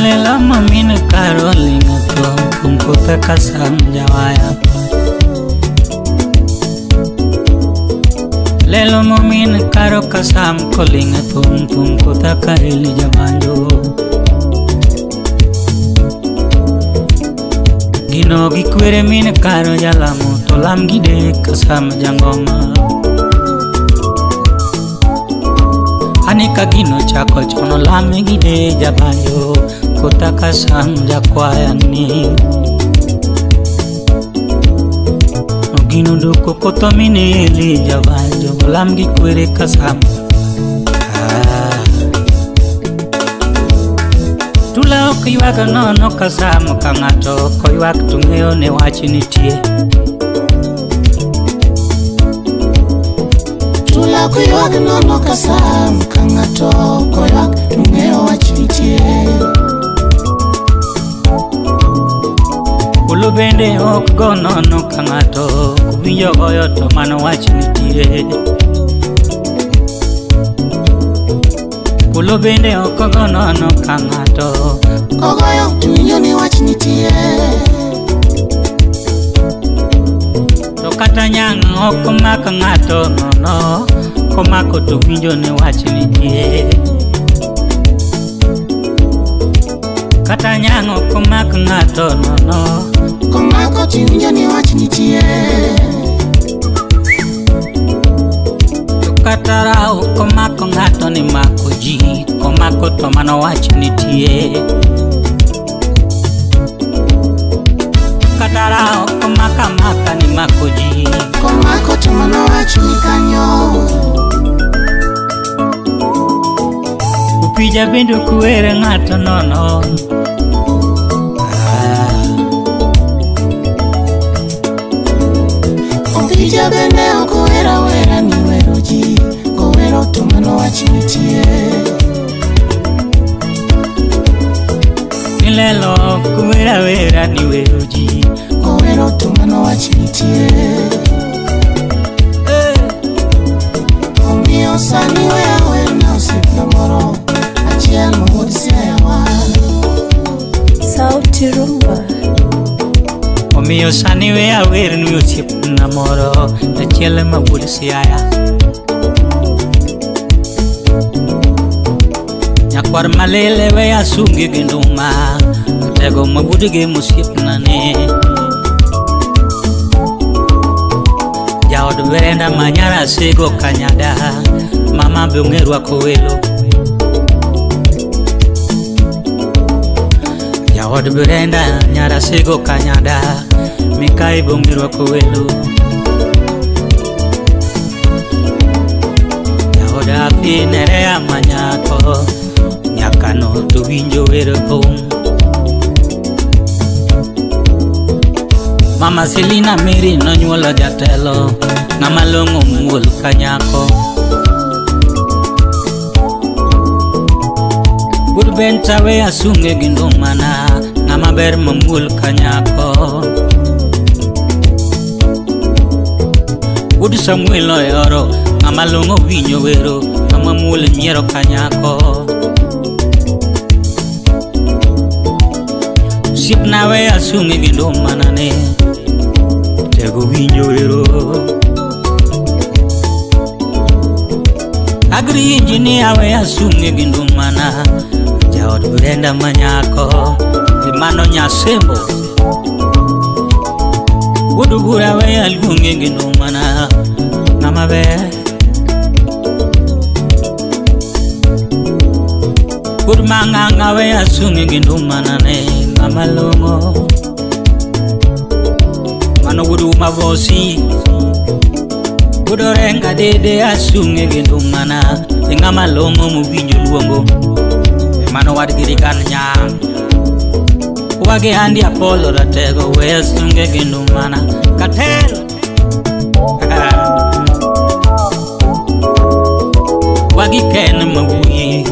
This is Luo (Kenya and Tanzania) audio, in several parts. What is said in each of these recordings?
Lelo mamina Carolina kumkuta kasam jawaya. Lelo mamina Caro kasam kolinga kumkuta karili jabanjo. Gino gikwere mina Caro Jalamo tolam gide kasam jangoma. Anika gino chako chono lame gide jabanjo. Kota kasam jakwayani Ogino doko koto minili jabanjo Lam gikwere kasam Tula okiwaga nono kasam kangato Koiwak tungeo ne wachi nitie Tula okiwaga nono kasam kangato Koiwak tungeo wachi nitie Kulo bende ok gonono kangato Kubiyo goyo to mano wach nitie Kulo bende ok gonono kangato Kogoyo tuyo ni wach nitie To kata nyang ok mak ngato nono Komako to winjo ni wach nitie Kata nyang ok mak ngato nono Komako tuyo ni wach nitie Kata rao komako ngato ni mako ji Komako to mano wach nitie Kata rao komaka maka ni mako ji Komako to mano wach ni kanyo Upija bindu kuwere ngato nono Upija bende okuwera wera ni wero ji Kowero to mano wach nitie Lelo kuwera wera ni wero ji Kowero to mano wach nitie Omiyo sani wea wer na usipna moro Achiel mahod siayawa Sauti rumba Omiyo sani wea wer ni usipna moro Achiel mahod siaya Nyakwar malele wea sungi ginduma Tego mabudige musipna ne Jaod verenda manyara sego kanyada Mama beungerwa kowelo Jaod verenda nyara sego kanyada Mikai beungerwa kowelo Jaod api nerea manyako Nyakano to winjo wero pong Mama Selina Mary no nyuolo jatelo Ngama longo muol kanyako Bud benta we asunge gindumana Ngama ber mamuol kanyako Bud Samuel oyoro Ngama longo winyo wero Ngama muol nyiero kanyako Sipna we asunge gindumana ne Tego winyo wero Agri engineer we asunge gindumana Jaod Brenda manyako Imano nyasembo Udugura we alunge gindumana Nama be Udmanganga we asunge gindumana ne Nama longo Mano wudu mavosi Wudu renga dede asunge gindumana Ngama longo mubinyo luongo Mano wadgiri kan nyang Wage andi apolo ratego we asunge gindumana Katelo Wagi ken mabuyi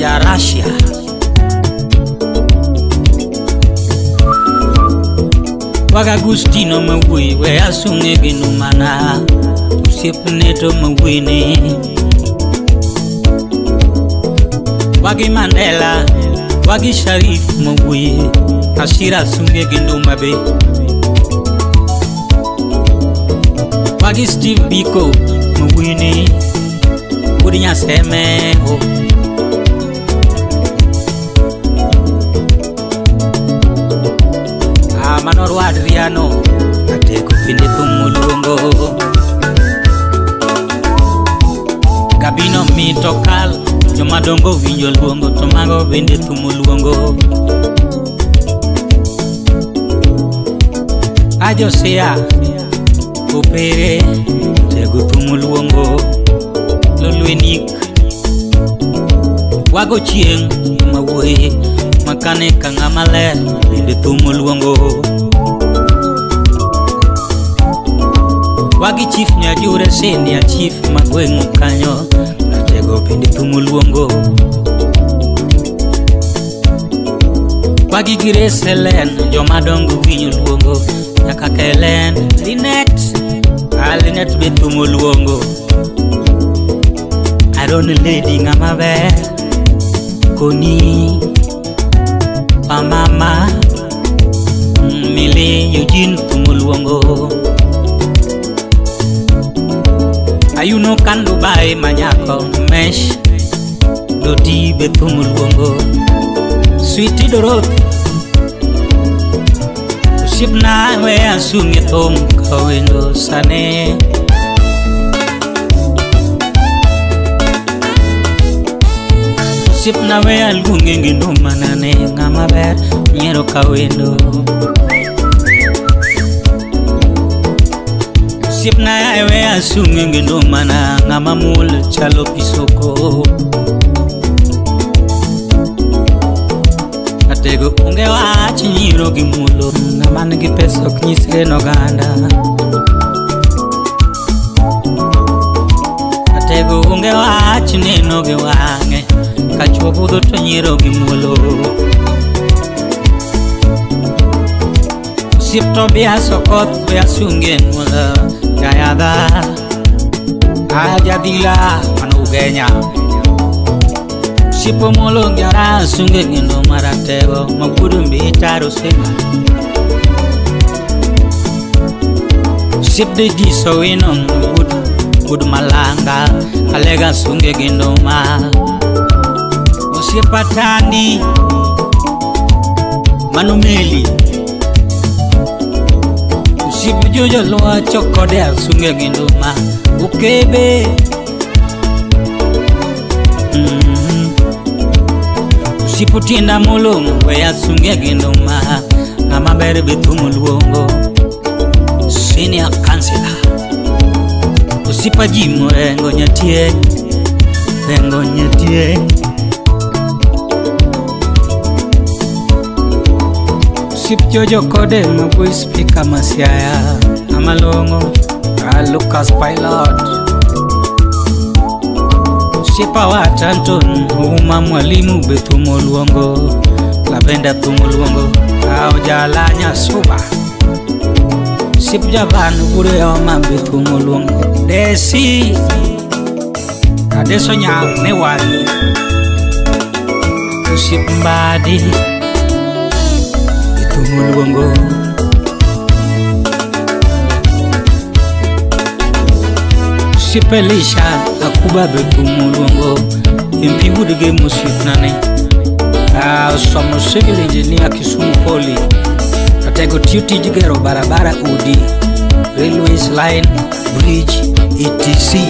ya Russia. Waga Agustino mawui we asunge ginu mana usipneto mawini. Wagi Mandela, wagi Sharif mawui ashira sunge ginu mabe. Wagi Steve Biko mawini kudinya seme ho. Manor Adriano ate kupinde tumulungo Gabino mitokal jomadongo vinjo luongo tomago bende tumulungo Ajosea opere tego tumulungo Loluenik wago chieng mawuoye makane kangamale bende tumulungo Wagi chief nyajure senior chief magwengu kanyo atego bende tumulungo Wagi Gireselen jomadongo winyo luongo nyaka Kelen Linet be tumulungo Iron lady ngamabe Koni Mama Mile Eugene tumulungo Ayuno kandu bae manyako mesh Doti be tumulungo Sweetie Dorothy Usipna we asunge tom kawendo sane Usipna we algunge ngindu manane ngamaber nyero kawendo Usipna we asunge ngindu mana ngamamul chalo pisoko Atego unge wachi nyiro gimulo Naman gi peso knyisre no ganda Atego unge wachi neno gi wange Kachwa budho to nyiro gimulo Usip to biaso koth we asunge nwala Gayada Ajadila manugenya Sipo molo gyara sunge ngino maratego Magudu mbitaro sema Sip de giso wino Gudu malanga Alega sunge ngino ma Usipatani Manumeli Usipu jojo loa chokode sunge ngino ma Ukebe Usiputinda mulungu we asunge ginuma Ngamabere betumuluongo Senior Councilor Usipajimu rengo nyatie Usipjojo kode mabui speaker masiaya Amalongo Lucas Pilot Sipa watanton uma mwalimu betumuluongo Lavenda tumuluongo Aujalanya suba Sip javan ure oma betumuluongo Desi Kadeso nyang mewani Sip mbadi Betumuluongo Sipelisha akuba betumuluongo Impi wudige musik nane Somo civil engineer Kisumu Poli Atego tuti jigero barabara udi Railways line, bridge, etc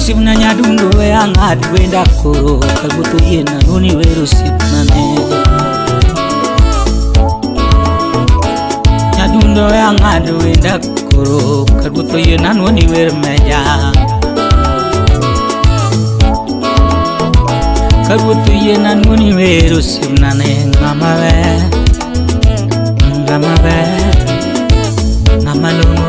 Sipna nyadundo we angad wenda koro Kaguto yena nuni wero sipnane Nyadundo we angad wenda koro Kaguto yena nuni wero meja Kaguto yena nuni wero sipnane Ngamawe Ngamalungu